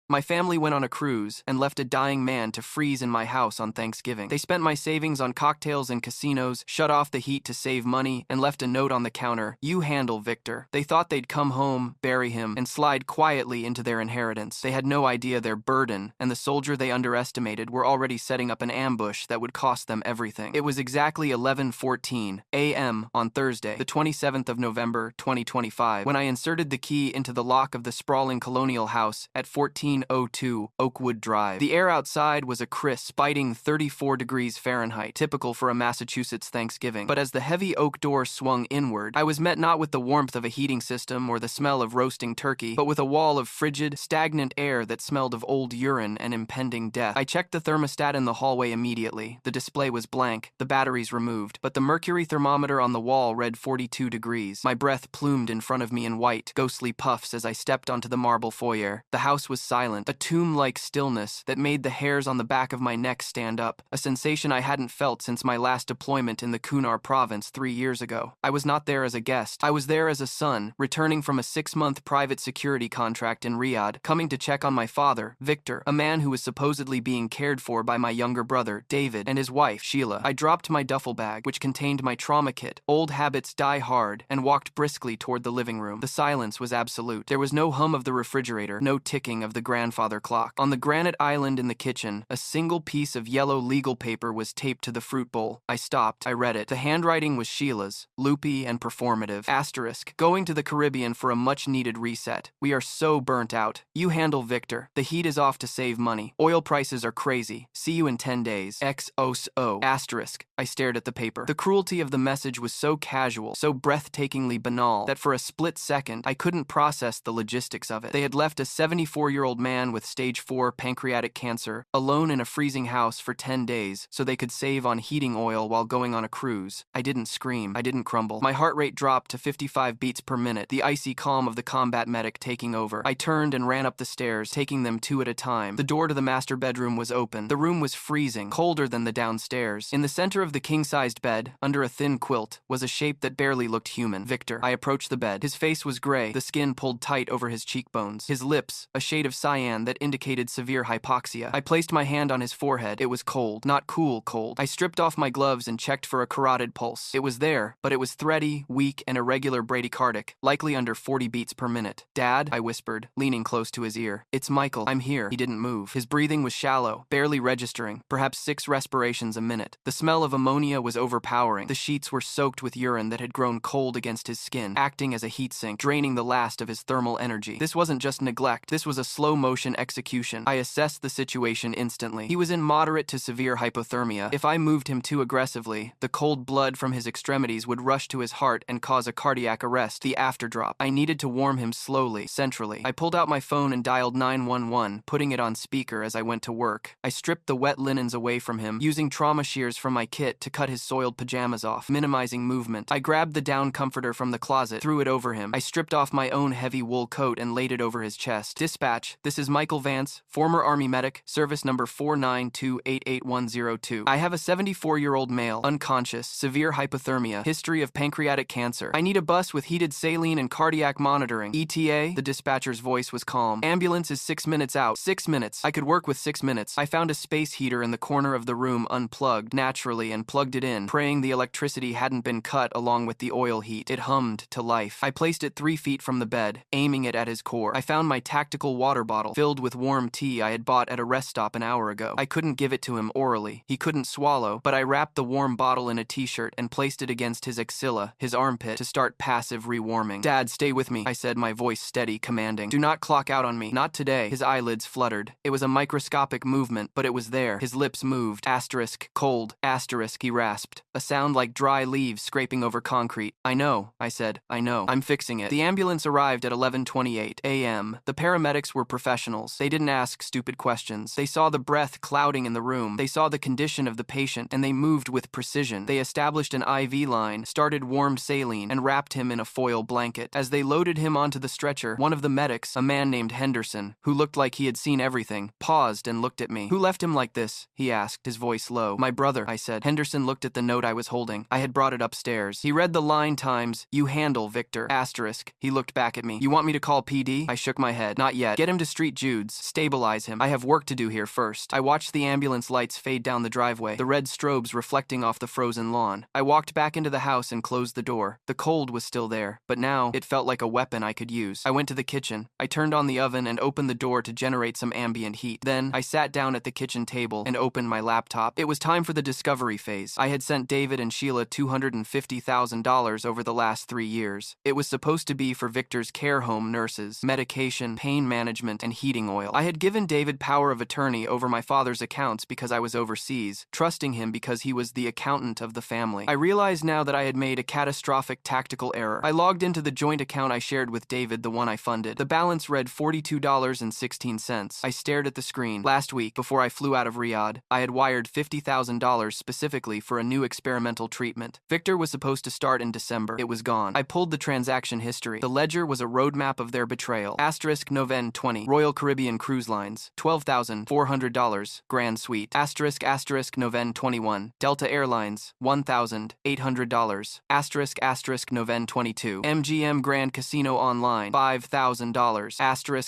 My family went on a cruise and left a dying man to freeze in my house on Thanksgiving. They spent my savings on cocktails and casinos, shut off the heat to save money, and left a note on the counter, "You handle Victor." They thought they'd come home, bury him, and slide quietly into their inheritance. They had no idea their burden and the soldier they underestimated were already setting up an ambush that would cost them everything. It was exactly 11:14 a.m. on Thursday, the 27th of November, 2025, when I inserted the key into the lock of the sprawling colonial house at 1402 Oakwood Drive. The air outside was a crisp, biting 34 degrees Fahrenheit, typical for a Massachusetts Thanksgiving. But as the heavy oak door swung inward, I was met not with the warmth of a heating system or the smell of roasting turkey, but with a wall of frigid, stagnant air that smelled of old urine and impending death. I checked the thermostat in the hallway immediately. The display was blank, the batteries removed, but the mercury thermometer on the wall read 42 degrees. My breath plumed in front of me in white, ghostly puffs as I stepped onto the marble foyer. The house was silent, a tomb-like stillness that made the hairs on the back of my neck stand up, a sensation I hadn't felt since my last deployment in the Kunar province 3 years ago. I was not there as a guest. I was there as a son, returning from a 6-month private security contract in Riyadh, coming to check on my father, Victor, a man who was supposedly being cared for by my younger brother, David, and his wife, Sheila. I dropped my duffel bag, which contained my trauma kit, Old Habits Die Hard, and walked briskly toward the living room. The silence was absolute. There was no hum of the refrigerator, no ticking of the grandfather clock. On the granite island in the kitchen, a single piece of yellow legal paper was taped to the fruit bowl. I stopped. I read it. The handwriting was Sheila's, loopy and performative. Asterisk. Going to the Caribbean for a much-needed reset. We are so burnt out. You handle Victor. The heat is off to save money. Oil prices are crazy. See you in 10 days. XOSO. Asterisk. I stared at the paper. The cruelty of the message was so casual, so breathtakingly banal, that for a split second, I couldn't process the logistics of it. They had left a 74-year-old man with stage 4 pancreatic cancer alone in a freezing house for 10 days so they could save on heating oil while going on a cruise. I didn't scream. I didn't crumble. My heart rate dropped to 55 beats per minute, the icy calm of the combat medic taking over. I turned and ran up the stairs, taking them 2 at a time. The door to the master bedroom was open. The room was freezing, colder than the downstairs. In the center of the king-sized bed, under a thin quilt, was a shape that barely looked human. Victor. I approached the bed. His face was gray, the skin pulled tight over his cheekbones. His lips, a shade of cyan that indicated severe hypoxia. I placed my hand on his forehead. It was cold, not cool cold. I stripped off my gloves and checked for a carotid pulse. It was there, but it was thready, weak, and irregular bradycardic, likely under 40 beats per minute. "Dad," I whispered, leaning close to his ear. "It's Michael. I'm here." He didn't move. His breathing was shallow, barely registering, perhaps 6 respirations a minute. The smell of ammonia was overpowering. The sheets were soaked with urine that had grown cold against his skin, acting as a heat sink, draining the last of his thermal energy. This wasn't just neglect. This was a slow-motion execution. I assessed the situation instantly. He was in moderate to severe hypothermia. If I moved him too aggressively, the cold blood from his extremities would rush to his heart and cause a cardiac arrest, the afterdrop. I needed to warm him slowly, centrally. I pulled out my phone and dialed 911, putting it on speaker as I went to work. I stripped the wet linens away from him, using trauma shears from my kit to cut his soiled pajamas off, minimizing movement. I grabbed the down comforter from the closet, threw it over him. I stripped off my own heavy wool coat and laid it over his chest. "Dispatch, this is Michael Vance, former Army medic, service number 492-88102. I have a 74-year-old male, unconscious, severe hypothermia, history of pancreatic cancer. I need a bus with heated saline and cardiac monitoring. ETA?" The dispatcher's voice was calm. "Ambulance is 6 minutes out." 6 minutes. I could work with 6 minutes. I found a space heater in the corner of the room unplugged, naturally, and plugged it in, praying the electricity hadn't been cut along with the oil heat. It hummed to life. I placed it 3 feet from the bed, aiming it at his core. I found my tactical water bottle, filled with warm tea I had bought at a rest stop an hour ago. I couldn't give it to him orally. He couldn't swallow, but I wrapped the warm bottle in a t-shirt and placed it against his axilla, his armpit, to start passive rewarming. "Dad, stay with me," I said, my voice steady, commanding. "Do not clock out on me. Not today." His eyelids fluttered. It was a microscopic movement, but it was there. His lips moved. Asterisk, cold, asterisk, he rasped. A sound like dry leaves scraping over concrete. "I know," I said. "I know. I'm fixing it." The ambulance arrived at 11:28 a.m. The paramedics were professionals. They didn't ask stupid questions. They saw the breath clouding in the room. They saw the condition of the patient, and they moved with precision. They established an IV line, started warm saline, and wrapped him in a foil blanket. As they loaded him onto the stretcher, one of the medics, a man named Henderson, who looked like he had seen everything, paused and looked at me. "Who left him like this?" he asked, his voice low. "My brother," I said. Henderson looked at the note I was holding. I had brought it upstairs. He read the line times, "You handle Victor." Asterisk. He looked back at me. "You want me to call PD?" I shook my head. "Not yet. Get him to Street Jude's. Stabilize him. I have work to do here first. I watched the ambulance lights fade down the driveway, the red strobes reflecting off the frozen lawn. I walked back into the house and closed the door. The cold was still there, but now it felt like a weapon I could use. I went to the kitchen. I turned on the oven and opened the door to generate some ambient heat. Then I sat down at the kitchen table and opened my laptop. It was time for the discovery phase. I had sent David and Sheila $250,000 over the last 3 years. It was supposed to be for Victor's care home nurses, medication, pain management, and heating oil. I had given David power of attorney over my father's accounts because I was overseas, trusting him because he was the accountant of the family. I realized now that I had made a catastrophic tactical error. I logged into the joint account I shared with David, the one I funded. The balance read $42.16. I stared at the screen. Last week, before I flew out of Riyadh, I had wired $50,000 specifically for a new experimental treatment. Victor was supposed to start in December. It was gone. I pulled the transaction history. The ledger was a roadmap of their betrayal. Asterisk Noven 20. Royal Caribbean Cruise Lines. $12,400. Grand Suite. Asterisk Noven 21. Delta Airlines. $1,800. Asterisk Noven 22. MGM Grand Casino Online. $5,000.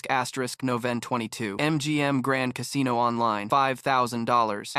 Asterisk Noven 22. MGM Grand Casino Online. $5,000.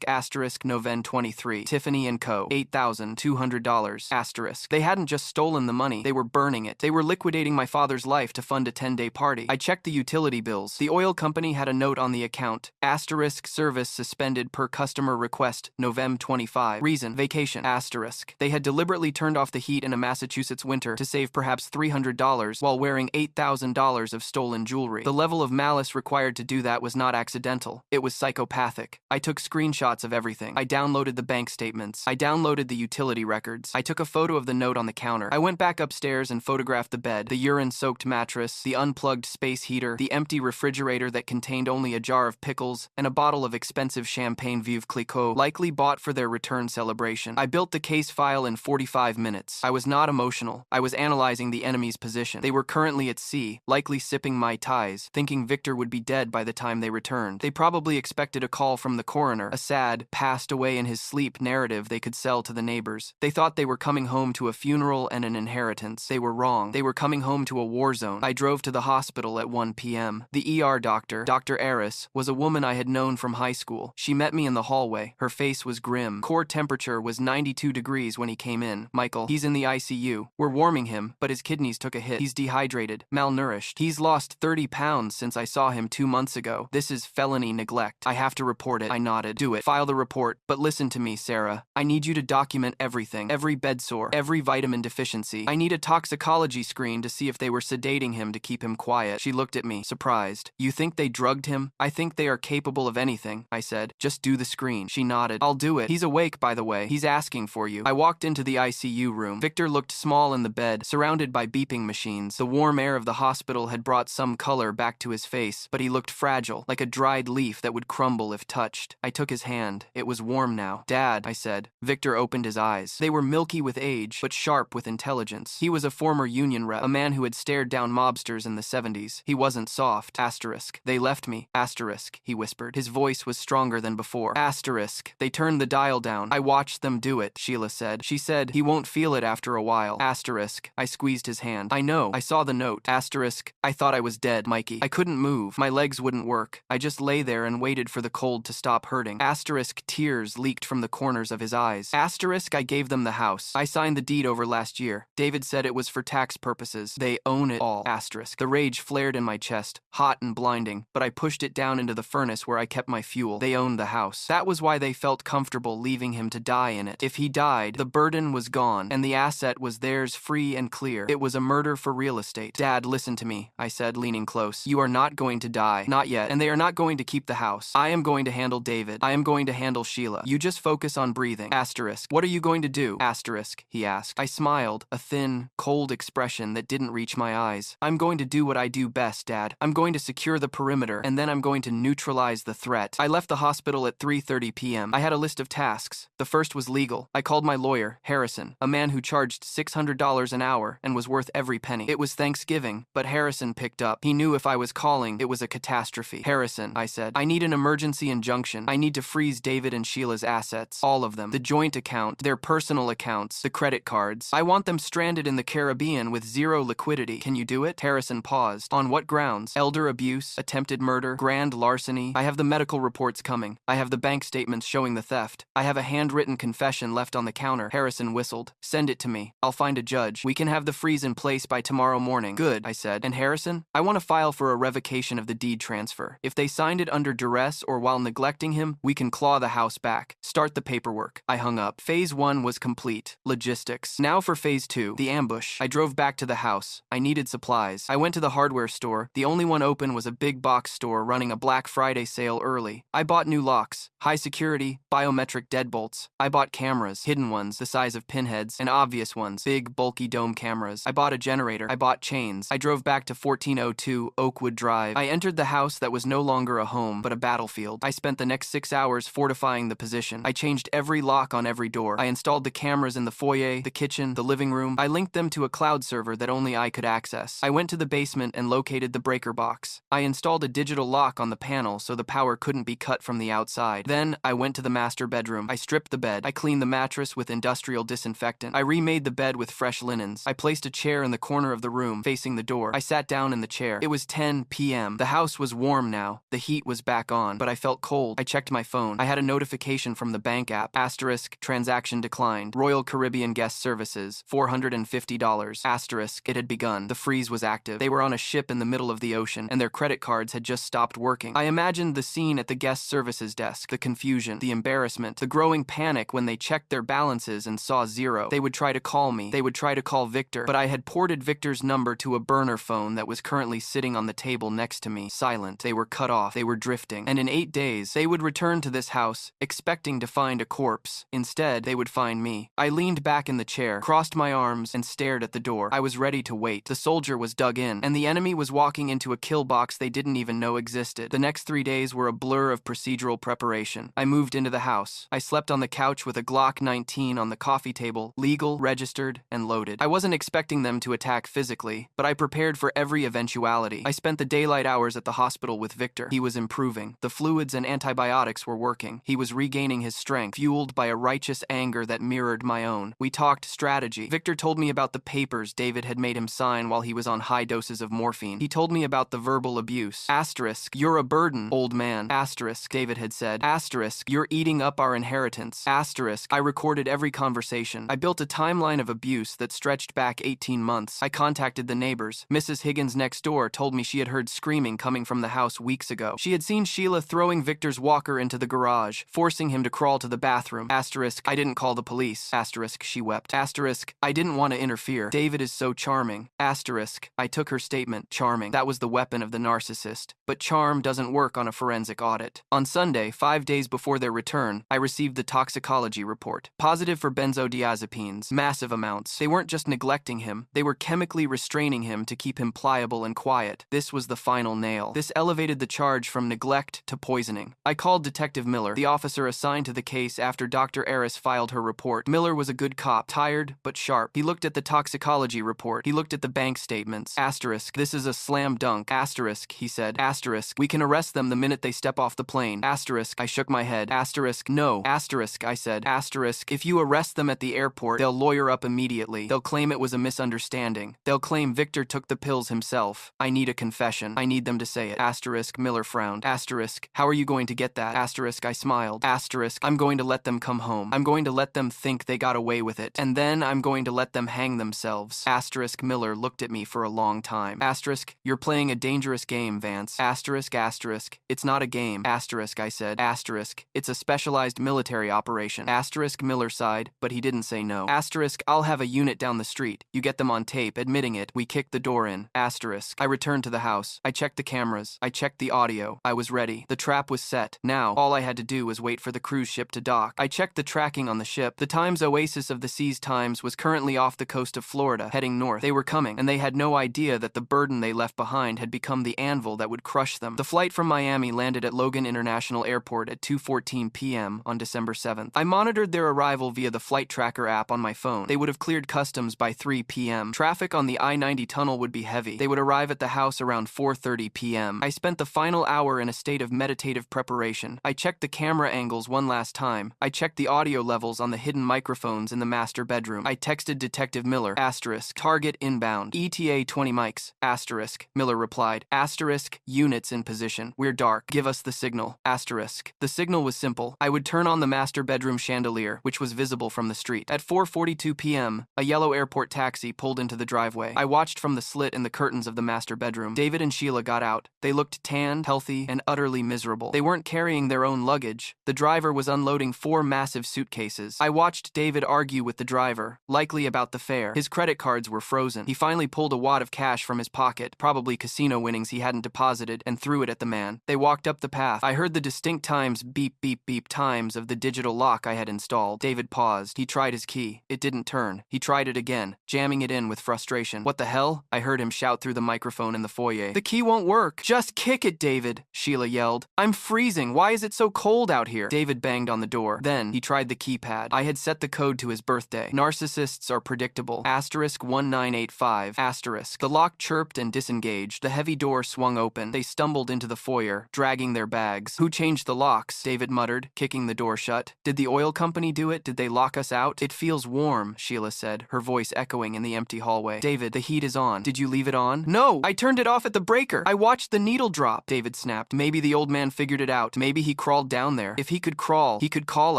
Asterisk Noven 23. Tiffany & Co. $8,200. Asterisk. They hadn't just stolen the money, they were burning it. They were liquidating my father's life to fund a 10-day party. I checked the utility bills. The oil company had a note on the account. Asterisk service suspended per customer request, November 25. Reason, vacation. Asterisk. They had deliberately turned off the heat in a Massachusetts winter to save perhaps $300 while wearing $8,000 of stolen jewelry. The level of malice required to do that was not accidental. It was psychopathic. I took screenshots of everything. I downloaded the bank statements. I downloaded the utility records. I took a photo of the note on the counter. I went back upstairs and photographed the bed, the urine-soaked mattress, the unplugged space heater, the empty refrigerator that contained only a jar of pickles, and a bottle of expensive champagne Veuve Clicquot, likely bought for their return celebration. I built the case file in 45 minutes. I was not emotional. I was analyzing the enemy's position. They were currently at sea, likely sipping Mai Tais, thinking Victor would be dead by the time they returned. They probably expected a call from the coroner, a sad, passed away in his sleep narrative they could sell to the neighbors. They thought they were coming home to a funeral and an inheritance. They were wrong. They were coming home to a war zone. I drove to the hospital at 1 p.m. The ER doctor, Dr. Aris, was a woman I had known from high school. She met me in the hallway. Her face was grim. Core temperature was 92 degrees when he came in. Michael, he's in the ICU. We're warming him, but his kidneys took a hit. He's dehydrated, malnourished. He's lost 30 pounds since I saw him 2 months ago. This is felony neglect. I have to report it. I nodded. Do it. File the report. But listen to me, Sarah. I need you to document everything. Every bed sore. Every vitamin deficiency. I need a toxicology screen to see if they were sedating him to keep him quiet. She looked at me, surprised. You think they drugged him? I think they are capable of anything, I said. Just do the screen. She nodded. I'll do it. He's awake, by the way. He's asking for you. I walked into the ICU room. Victor looked small in the bed, surrounded by beeping machines. The warm air of the hospital had brought some color back to his face, but he looked fragile, like a dried leaf that would crumble if touched. I took his hand. It was warm now. Dad, I said. Victor opened his eyes. They were milky with age, but sharp with intelligence. He was a former union rep, a man who had stared down mobsters in the 70s. He wasn't soft. Asterisk. They left me. Asterisk, he whispered. His voice was stronger than before. Asterisk. They turned the dial down. I watched them do it, Sheila said. She said, he won't feel it after a while. Asterisk. I squeezed his hand. I know. I saw the note. Asterisk. I thought I was dead, Mikey. I couldn't move. My legs wouldn't work. I just lay there and waited for the cold to stop hurting. Asterisk. Tears leaked from the corners of his eyes. Asterisk. I gave them the house. I signed the deed over last year. David said it was for tax purposes. They own it all. Asterisk. The rage flared in my chest, hot and blinding, but I pushed it down into the furnace where I kept my fuel. They owned the house. That was why they felt comfortable leaving him to die in it. If he died, the burden was gone, and the asset was theirs free and clear. It was a murder for real estate. Dad, listen to me, I said, leaning close. You are not going to die. Not yet. And they are not going to keep the house. I am going to handle David. I am going to handle Sheila. You just focus on breathing. Asterisk. What are you going to do? Asterisk, he asked. I smiled, a thin, cold expression that didn't reach my eyes. I'm going to do what I do best, Dad. I'm going to secure the perimeter, and then I'm going to neutralize the threat. I left the hospital at 3:30 p.m. I had a list of tasks. The first was legal. I called my lawyer, Harrison, a man who charged $600 an hour and was worth every penny. It was Thanksgiving, but Harrison picked up. He knew if I was calling, it was a catastrophe. Harrison, I said, I need an emergency injunction. I need to freeze David and Sheila's assets. All of them. The joint account, their personal accounts, the credit cards. I want them stranded in the Caribbean with zero liquidity. Can you do it? Harrison paused. On what grounds? breakdowns. Elder abuse, attempted murder, grand larceny. I have the medical reports coming. I have the bank statements showing the theft. I have a handwritten confession left on the counter. Harrison whistled. Send it to me. I'll find a judge. We can have the freeze in place by tomorrow morning. Good, I said. And Harrison? I want to file for a revocation of the deed transfer. If they signed it under duress or while neglecting him, we can claw the house back. Start the paperwork. I hung up. Phase 1 was complete. Logistics. Now for Phase 2, the ambush. I drove back to the house. I needed supplies. I went to the hardware store. The only one open was a big box store running a Black Friday sale early. I bought new locks, high security, biometric deadbolts. I bought cameras, hidden ones the size of pinheads, and obvious ones, big, bulky dome cameras. I bought a generator. I bought chains. I drove back to 1402 Oakwood Drive. I entered the house that was no longer a home, but a battlefield. I spent the next 6 hours fortifying the position. I changed every lock on every door. I installed the cameras in the foyer, the kitchen, the living room. I linked them to a cloud server that only I could access. I went to the basement and located the breaker box. I installed a digital lock on the panel so the power couldn't be cut from the outside. Then, I went to the master bedroom. I stripped the bed. I cleaned the mattress with industrial disinfectant. I remade the bed with fresh linens. I placed a chair in the corner of the room, facing the door. I sat down in the chair. It was 10 p.m. The house was warm now. The heat was back on, but I felt cold. I checked my phone. I had a notification from the bank app. Asterisk, transaction declined. Royal Caribbean Guest Services, $450. Asterisk, it had begun. The freeze was active. They were on a ship in the middle of the ocean, and their credit cards had just stopped working. I imagined the scene at the guest services desk, the confusion, the embarrassment, the growing panic when they checked their balances and saw zero. They would try to call me. They would try to call Victor, but I had ported Victor's number to a burner phone that was currently sitting on the table next to me, silent. They were cut off. They were drifting. And in 8 days, they would return to this house, expecting to find a corpse. Instead, they would find me. I leaned back in the chair, crossed my arms, and stared at the door. I was ready to wait. The soldier was dug in, and the enemy was walking into a kill box they didn't even know existed. The next 3 days were a blur of procedural preparation. I moved into the house. I slept on the couch with a Glock 19 on the coffee table, legal, registered, and loaded. I wasn't expecting them to attack physically, but I prepared for every eventuality. I spent the daylight hours at the hospital with Victor. He was improving. The fluids and antibiotics were working. He was regaining his strength, fueled by a righteous anger that mirrored my own. We talked strategy. Victor told me about the papers David had made him sign while he was on high doses of morphine. He told me about the verbal abuse. Asterisk, you're a burden, old man. Asterisk, David had said. Asterisk, you're eating up our inheritance. Asterisk, I recorded every conversation. I built a timeline of abuse that stretched back 18 months. I contacted the neighbors. Mrs. Higgins next door told me she had heard screaming coming from the house weeks ago. She had seen Sheila throwing Victor's walker into the garage, forcing him to crawl to the bathroom. Asterisk, I didn't call the police. Asterisk, she wept. Asterisk, I didn't want to interfere. David is so charming. Asterisk, I took her statement. Charming. That was the weapon of the narcissist. But charm doesn't work on a forensic audit. On Sunday, 5 days before their return, I received the toxicology report. Positive for benzodiazepines. Massive amounts. They weren't just neglecting him. They were chemically restraining him to keep him pliable and quiet. This was the final nail. This elevated the charge from neglect to poisoning. I called Detective Miller, the officer assigned to the case after Dr. Eris filed her report. Miller was a good cop, tired but sharp. He looked at the toxicology report. He looked at the bank statements. Asterisk, this is a slam dunk. Asterisk, he said. Asterisk, we can arrest them the minute they step off the plane. Asterisk, I shook my head. Asterisk, no. Asterisk, I said. Asterisk, if you arrest them at the airport, they'll lawyer up immediately. They'll claim it was a misunderstanding. They'll claim Victor took the pills himself. I need a confession. I need them to say it. Asterisk, Miller frowned. Asterisk, how are you going to get that? Asterisk, I smiled. Asterisk, I'm going to let them come home. I'm going to let them think they got away with it. And then I'm going to let them hang themselves. Asterisk, Miller looked at me for a long time. Asterisk, you're playing a dangerous game, Vance. Asterisk, asterisk, it's not a game. Asterisk, I said. Asterisk, it's a specialized military operation. Asterisk, Miller sighed, but he didn't say no. Asterisk, I'll have a unit down the street. You get them on tape, admitting it. We kicked the door in. Asterisk, I returned to the house. I checked the cameras. I checked the audio. I was ready. The trap was set. Now, all I had to do was wait for the cruise ship to dock. I checked the tracking on the ship. The Times Oasis of the Seas Times was currently off the coast of Florida, heading north. They were coming, and they had no idea that the burden they left behind had become the anvil that would crush them. The flight from Miami landed at Logan International Airport at 2:14 p.m. on December 7th. I monitored their arrival via the flight tracker app on my phone. They would have cleared customs by 3 p.m. Traffic on the I-90 tunnel would be heavy. They would arrive at the house around 4:30 p.m. I spent the final hour in a state of meditative preparation. I checked the camera angles one last time. I checked the audio levels on the hidden microphones in the master bedroom. I texted Detective Miller, asterisk, target inbound, ETA 20 mics, asterisk. Miller Sheila replied. Asterisk, units in position. We're dark. Give us the signal. Asterisk. The signal was simple. I would turn on the master bedroom chandelier, which was visible from the street. At 4:42 p.m., a yellow airport taxi pulled into the driveway. I watched from the slit in the curtains of the master bedroom. David and Sheila got out. They looked tanned, healthy, and utterly miserable. They weren't carrying their own luggage. The driver was unloading 4 massive suitcases. I watched David argue with the driver, likely about the fare. His credit cards were frozen. He finally pulled a wad of cash from his pocket, probably casino winnings he hadn't deposited, and threw it at the man. They walked up the path. I heard the distinct times beep beep beep times of the digital lock I had installed. David paused. He tried his key. It didn't turn. He tried it again, jamming it in with frustration. What the hell? I heard him shout through the microphone in the foyer. The key won't work. Just kick it, David, Sheila yelled. I'm freezing. Why is it so cold out here? David banged on the door. Then he tried the keypad. I had set the code to his birthday. Narcissists are predictable. Asterisk 1985. Asterisk. The lock chirped and disengaged. The heavy door swung open. They stumbled into the foyer, dragging their bags. Who changed the locks? David muttered, kicking the door shut. Did the oil company do it? Did they lock us out? It feels warm, Sheila said, her voice echoing in the empty hallway. David, the heat is on. Did you leave it on? No, I turned it off at the breaker. I watched the needle drop, David snapped. Maybe the old man figured it out. Maybe he crawled down there. If he could crawl, he could call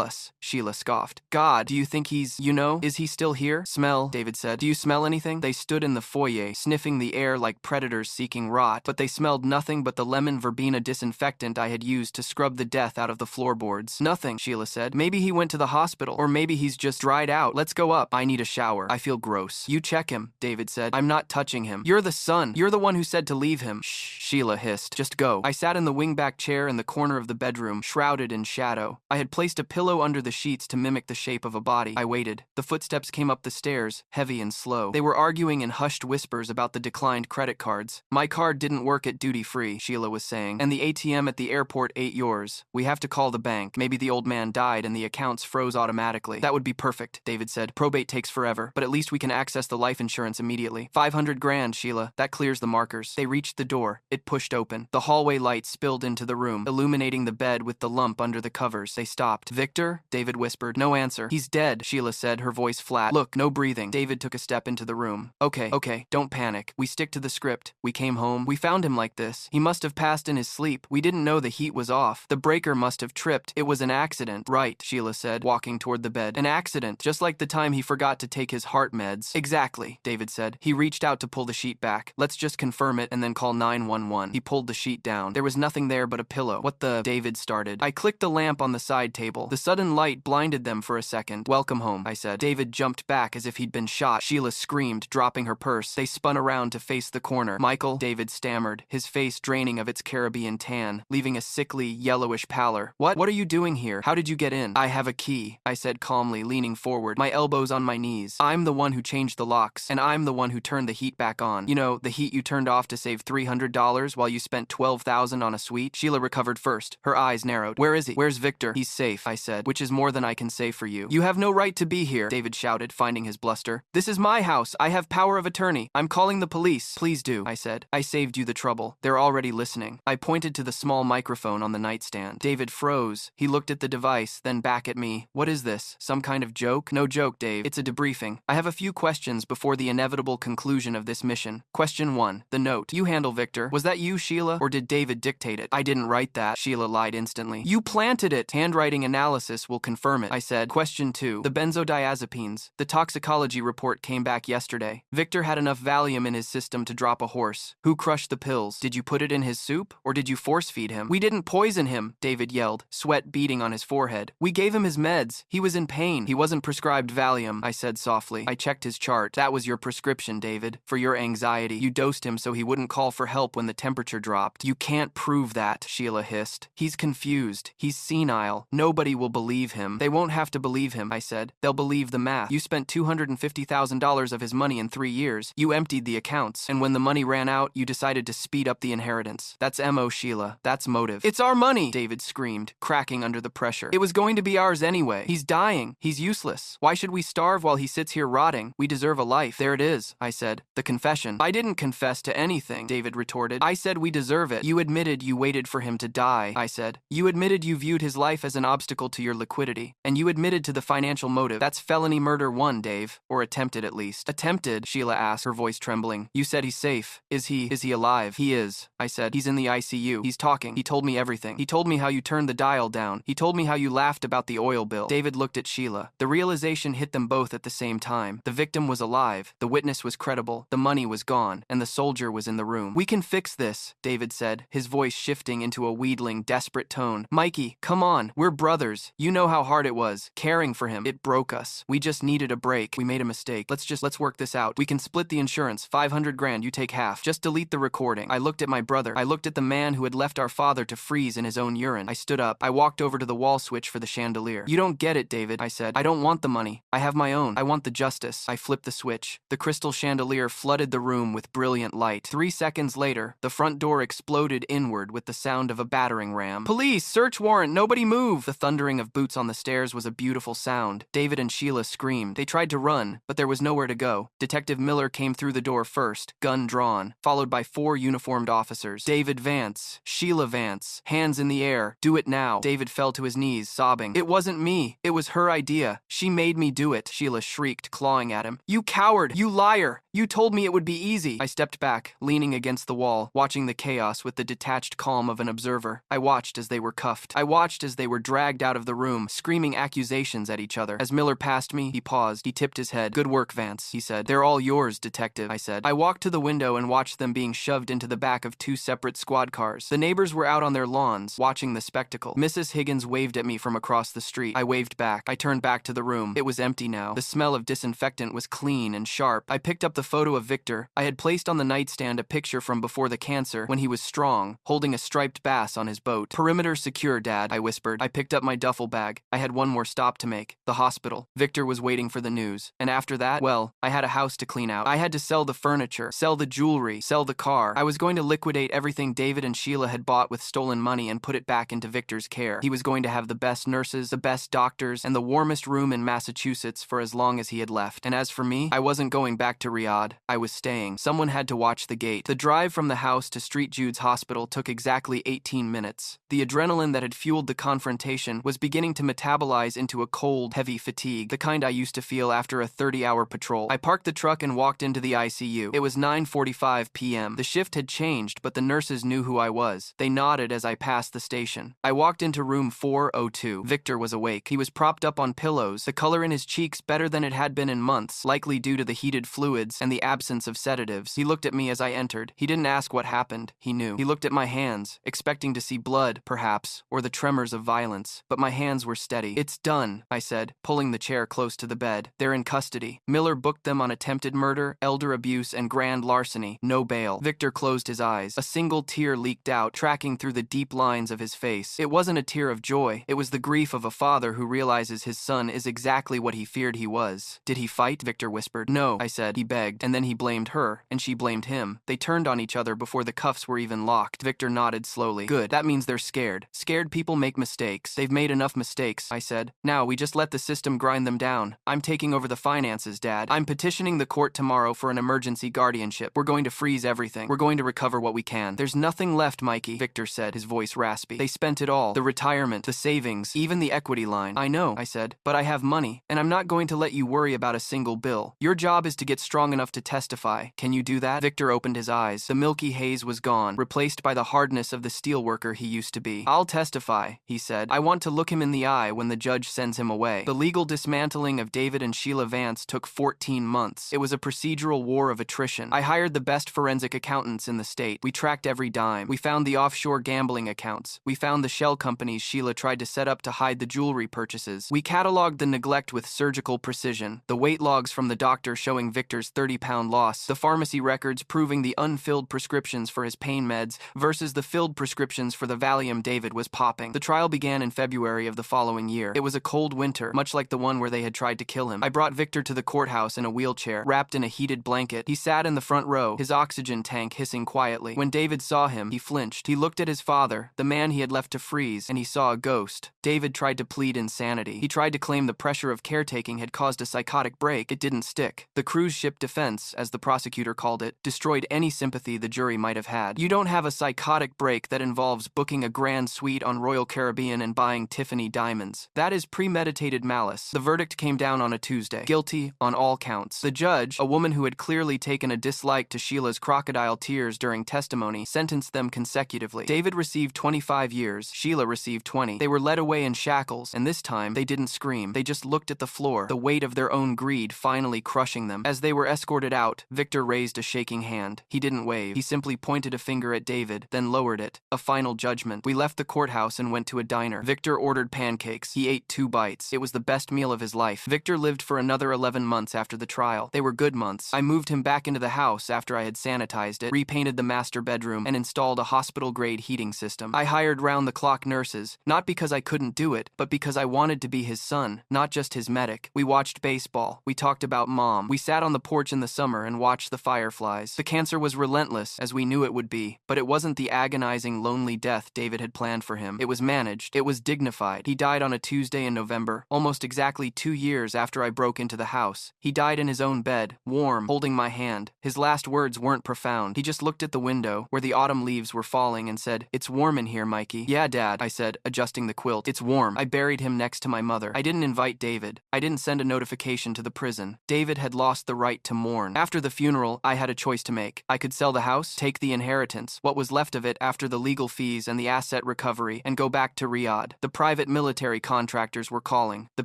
us, Sheila scoffed. God, do you think he's, is he still here? Smell, David said. Do you smell anything? They stood in the foyer, sniffing the air like predators seeking rot, but they smelled nothing but the lemon verbena disinfectant I had used to scrub the death out of the floorboards. Nothing, Sheila said. Maybe he went to the hospital, or maybe he's just dried out. Let's go up. I need a shower. I feel gross. You check him, David said. I'm not touching him. You're the son. You're the one who said to leave him. Shh, Sheila hissed. Just go. I sat in the wingback chair in the corner of the bedroom, shrouded in shadow. I had placed a pillow under the sheets to mimic the shape of a body. I waited. The footsteps came up the stairs, heavy and slow. They were arguing in hushed whispers about the declined credit cards. My card didn't work at duty-free, Sheila was saying, and the ATM at the airport ate yours. We have to call the bank. Maybe the old man died and the accounts froze automatically. That would be perfect, David said. Probate takes forever, but at least we can access the life insurance immediately. 500 grand, Sheila. That clears the markers. They reached the door. It pushed open. The hallway light spilled into the room, illuminating the bed with the lump under the covers. They stopped. Victor? David whispered. No answer. He's dead, Sheila said, her voice flat. Look, no breathing. David took a step into the room. Okay, don't panic. We stick to the script. We came home. We found him like this. He must have passed in his sleep. We didn't know the heat was off. The breaker must have tripped. It was an accident. Right, Sheila said, walking toward the bed. An accident, just like the time he forgot to take his heart meds. Exactly, David said. He reached out to pull the sheet back. Let's just confirm it and then call 911. He pulled the sheet down. There was nothing there but a pillow. What the? David started. I clicked the lamp on the side table. The sudden light blinded them for a second. Welcome home, I said. David jumped back as if he'd been shot. Sheila screamed, dropping her purse. They spun around to face the corner. Michael, David stammered, his face draining of its Caribbean tan, leaving a sickly, yellowish pallor. What are you doing here? How did you get in? I have a key, I said calmly, leaning forward, my elbows on my knees. I'm the one who changed the locks, and I'm the one who turned the heat back on. You know, the heat you turned off to save $300 while you spent $12,000 on a suite? Sheila recovered first. Her eyes narrowed. Where is he? Where's Victor? He's safe, I said, which is more than I can say for you. You have no right to be here, David shouted, finding his bluster. This is my house. I have power of attorney. I'm calling the police. Please do, I said. I saved you the trouble. They're already listening. I pointed to the small microphone on the nightstand. David froze. He looked at the device, then back at me. What is this? Some kind of joke? No joke, Dave. It's a debriefing. I have a few questions before the inevitable conclusion of this mission. Question 1. The note. You handle Victor. Was that you, Sheila, or did David dictate it? I didn't write that. Sheila lied instantly. You planted it. Handwriting analysis will confirm it, I said. Question 2. The benzodiazepines. The toxicology report came back yesterday. Victor had enough Valium in his system to drop a horse. Who crushed the pills? Did you put it in his soup, or did you force feed him? We didn't poison him, David yelled, sweat beading on his forehead. We gave him his meds. He was in pain. He wasn't prescribed Valium, I said softly. I checked his chart. That was your prescription, David. For your anxiety. You dosed him so he wouldn't call for help when the temperature dropped. You can't prove that, Sheila hissed. He's confused. He's senile. Nobody will believe him. They won't have to believe him, I said. They'll believe the math. You spent $250,000 of his money in 3 years. You emptied the accounts, and when the money ran out, you decided to speed up the inheritance. That's M.O., Sheila. That's motive. It's our money, David screamed, cracking under the pressure. It was going to be ours anyway. He's dying. He's useless. Why should we starve while he sits here rotting? We deserve a life. There it is, I said. The confession. I didn't confess to anything, David retorted. I said we deserve it. You admitted you waited for him to die, I said. You admitted you viewed his life as an obstacle to your liquidity. And you admitted to the financial motive. That's felony murder 1, Dave. Or attempted at least. Attempted, Sheila asked, her voice trembling. You said he's safe. Is Is he alive? He is, I said. He's in the ICU. He's talking. He told me everything. He told me how you turned the dial down. He told me how you laughed about the oil bill. David looked at Sheila. The realization hit them both at the same time. The victim was alive. The witness was credible. The money was gone. And the soldier was in the room. We can fix this, David said, his voice shifting into a wheedling, desperate tone. Mikey, come on. We're brothers. You know how hard it was. Caring for him. It broke us. We just needed a break. We made a mistake. Let's work this out. We can split the insurance. 500 grand. You take half. Just delete the recording. I looked at my brother. I looked at the man who had left our father to freeze in his own urine. I stood up. I walked over to the wall switch for the chandelier. You don't get it, David, I said. I don't want the money. I have my own. I want the justice. I flipped the switch. The crystal chandelier flooded the room with brilliant light. 3 seconds later, the front door exploded inward with the sound of a battering ram. Police! Search warrant! Nobody move! The thundering of boots on the stairs was a beautiful sound. David and Sheila screamed. They tried to run, but there was nowhere to go. Detective Miller came through the door first, gun drawn, followed by 4 uniformed officers. David Vance, Sheila Vance, hands in the air. Do it now. David fell to his knees, sobbing. It wasn't me. It was her idea. She made me do it, Sheila shrieked, clawing at him. You coward! You liar! You told me it would be easy. I stepped back, leaning against the wall, watching the chaos with the detached calm of an observer. I watched as they were cuffed. I watched as they were dragged out of the room, screaming accusations at each other. As Miller passed me, he paused. He tipped his head. Good work, Vance, he said. They're all yours, detective, I said. I walked to the window and watched them being shoved into the back of 2 separate squad cars. The neighbors were out on their lawns, watching the spectacle. Mrs. Higgins waved at me from across the street. I waved back. I turned back to the room. It was empty now. The smell of disinfectant was clean and sharp. I picked up the photo of Victor. I had placed on the nightstand a picture from before the cancer, when he was strong, holding a striped bass on his boat. Perimeter secure, Dad, I whispered. I picked up my duffel bag. I had one more stop to make. The hospital. Victor was waiting for the news. And after that, well, I had a house to clean out. I had to sell the furniture, sell the jewelry, sell the car. I was going to liquidate everything David and Sheila had bought with stolen money and put it back into Victor's care. He was going to have the best nurses, the best doctors, and the warmest room in Massachusetts for as long as he had left. And as for me, I wasn't going back to Riyadh. I was staying. Someone had to watch the gate. The drive from the house to St. Jude's Hospital took exactly 18 minutes. The adrenaline that had fueled the confrontation was beginning to metabolize into a cold, heavy fatigue, the kind I used to feel after a 30-hour patrol. I parked the truck and walked into the ICU. It was 9:45 p.m. The shift had changed, but the nurses knew who I was. They nodded as I passed the station. I walked into room 402. Victor was awake. He was propped up on pillows, the color in his cheeks better than it had been in months, likely due to the heated fluids and the absence of sedatives. He looked at me as I entered. He didn't ask what happened. He knew. He looked at my hands, expecting to see blood, perhaps, or the tremors of violence. But my hands were steady. It's done, I said, pulling the chair close to the bed. They're in custody. Miller booked them on attempted murder, elder abuse, and grand larceny. No bail. Victor closed his eyes. A single tear leaked out, tracking through the deep lines of his face. It wasn't a tear of joy. It was the grief of a father who realizes his son is exactly what he feared he was. Did he fight? Victor whispered. No, I said. He begged. And then he blamed her, and she blamed him. They turned on each other before the cuffs were even locked. Victor nodded slowly. Good. That means they're scared. Scared people make mistakes. They've made enough mistakes, I said. Now we just let the system grind them down. I'm taking over the finances, Dad. I'm petitioning the court tomorrow for an emergency guardianship. We're going to freeze everything. We're going to recover what we can. There's nothing left, Mikey, Victor said, his voice raspy. They spent it all. The retirement, the savings, even the equity line. I know, I said, but I have money, and I'm not going to let you worry about a single bill. Your job is to get strong enough to testify. Can you do that? Victor opened his eyes. The milky haze was gone, replaced by the hardness of the steelworker he used to be. I'll testify, he said. I want to look him in the eye when the judge sends him away. The legal dismantling of David and Sheila Vance took 14 months. It was a procedural war of attrition. I hired the best forensic accountants in the state. We tracked every dime. We found the offshore gambling accounts. We found the shell companies Sheila tried to set up to hide the jewelry purchases. We cataloged the neglect with surgical precision. The weight logs from the doctor showing Victor's 30-pound loss. The pharmacy records proving the unfilled prescriptions for his pain meds versus the filled prescriptions for the Valium David was popping. The trial began in February of the following year. It was a cold winter, much like the one where they had tried to kill him. I brought Victor to the courthouse in a wheelchair, wrapped in a heated blanket. He sat in the front row, his oxygen tank hissing quietly. When David saw him, he flinched. He looked at his father, the man he had left to freeze, and he saw a ghost. David tried to plead insanity. He tried to claim the pressure of caretaking had caused a psychotic break. It didn't stick. The cruise ship defended defense, as the prosecutor called it, destroyed any sympathy the jury might have had. You don't have a psychotic break that involves booking a grand suite on Royal Caribbean and buying Tiffany diamonds. That is premeditated malice. The verdict came down on a Tuesday. Guilty on all counts. The judge, a woman who had clearly taken a dislike to Sheila's crocodile tears during testimony, sentenced them consecutively. David received 25 years. Sheila received 20. They were led away in shackles, and this time, they didn't scream. They just looked at the floor, the weight of their own greed finally crushing them. As they were escorted out, Victor raised a shaking hand. He didn't wave. He simply pointed a finger at David, then lowered it. A final judgment. We left the courthouse and went to a diner. Victor ordered pancakes. He ate 2 bites. It was the best meal of his life. Victor lived for another 11 months after the trial. They were good months. I moved him back into the house after I had sanitized it, repainted the master bedroom, and installed a hospital-grade heating system. I hired round-the-clock nurses, not because I couldn't do it, but because I wanted to be his son, not just his medic. We watched baseball. We talked about Mom. We sat on the porch in the summer and watched the fireflies. The cancer was relentless, as we knew it would be, but it wasn't the agonizing, lonely death David had planned for him. It was managed. It was dignified. He died on a Tuesday in November, almost exactly 2 years after I broke into the house. He died in his own bed, warm, holding my hand. His last words weren't profound. He just looked at the window, where the autumn leaves were falling, and said, "It's warm in here, Mikey." "Yeah, Dad," I said, adjusting the quilt. "It's warm." I buried him next to my mother. I didn't invite David. I didn't send a notification to the prison. David had lost the right to mourn. After the funeral, I had a choice to make. I could sell the house, take the inheritance, what was left of it after the legal fees and the asset recovery, and go back to Riyadh. The private military contractors were calling. The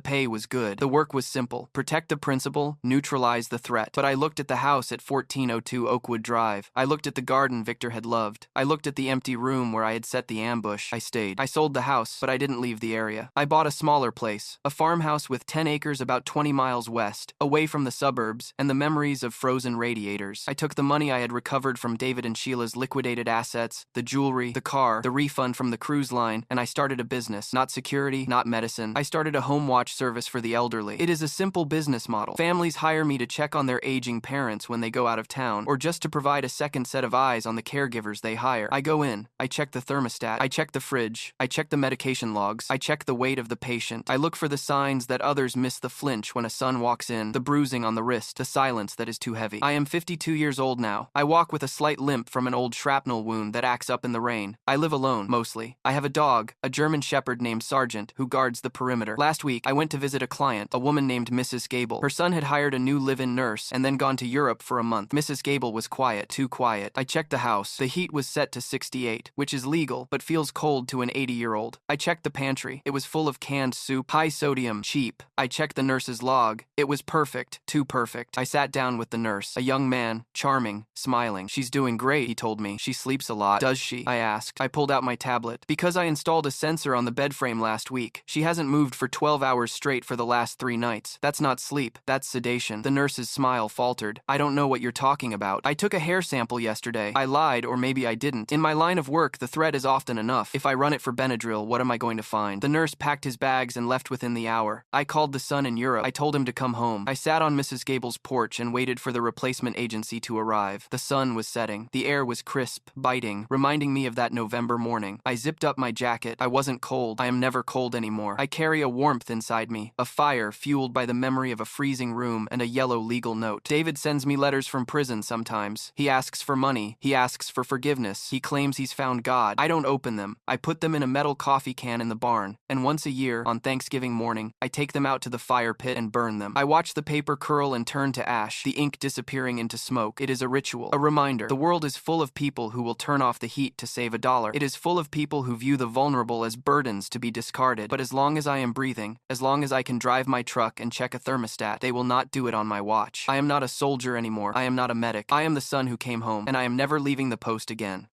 pay was good. The work was simple. Protect the principal, neutralize the threat. But I looked at the house at 1402 Oakwood Drive. I looked at the garden Victor had loved. I looked at the empty room where I had set the ambush. I stayed. I sold the house, but I didn't leave the area. I bought a smaller place, a farmhouse with 10 acres about 20 miles west, away from the suburbs and the memories of frozen radiators. I took the money I had recovered from David and Sheila's liquidated assets, the jewelry, the car, the refund from the cruise line, and I started a business. Not security, not medicine. I started a home watch service for the elderly. It is a simple business model. Families hire me to check on their aging parents when they go out of town, or just to provide a second set of eyes on the caregivers they hire. I go in, I check the thermostat, I check the fridge, I check the medication logs, I check the weight of the patient. I look for the signs that others miss: the flinch when a son walks in, the bruising on the wrist, the silence that is too heavy. I am 52 years old now. I walk with a slight limp from an old shrapnel wound that acts up in the rain. I live alone, mostly. I have a dog, a German Shepherd named Sergeant, who guards the perimeter. Last week, I went to visit a client, a woman named Mrs. Gable. Her son had hired a new live-in nurse and then gone to Europe for a month. Mrs. Gable was quiet, too quiet. I checked the house. The heat was set to 68, which is legal, but feels cold to an 80-year-old. I checked the pantry. It was full of canned soup, high sodium, cheap. I checked the nurse's log. It was perfect, too perfect. I sat down with the nurse, a young man, charming, smiling. "She's doing great," he told me. "She sleeps a lot." "Does she?" I asked. I pulled out my tablet. "Because I installed a sensor on the bed frame last week. She hasn't moved for 12 hours straight for the last 3 nights. That's not sleep, that's sedation." The nurse's smile faltered. "I don't know what you're talking about. I took a hair sample yesterday." I lied, or maybe I didn't. In my line of work, the threat is often enough. If I run it for Benadryl, what am I going to find? The nurse packed his bags and left within the hour. I called the son in Europe. I told him to come home. I sat on Mrs. Gable's porch and waited for the replacement agency to arrive. The sun was setting. The air was crisp, biting, reminding me of that November morning. I zipped up my jacket. I wasn't cold. I am never cold anymore. I carry a warmth inside me, a fire fueled by the memory of a freezing room and a yellow legal note. David sends me letters from prison sometimes. He asks for money. He asks for forgiveness. He claims he's found God. I don't open them. I put them in a metal coffee can in the barn, and once a year, on Thanksgiving morning, I take them out to the fire pit and burn them. I watch the paper curl and turn to ash, the ink disappearing into smoke. It is a ritual, a reminder. The world is full of people who will turn off the heat to save $1. It is full of people who view the vulnerable as burdens to be discarded. But as long as I am breathing, as long as I can drive my truck and check a thermostat, they will not do it on my watch. I am not a soldier anymore. I am not a medic. I am the son who came home, and I am never leaving the post again.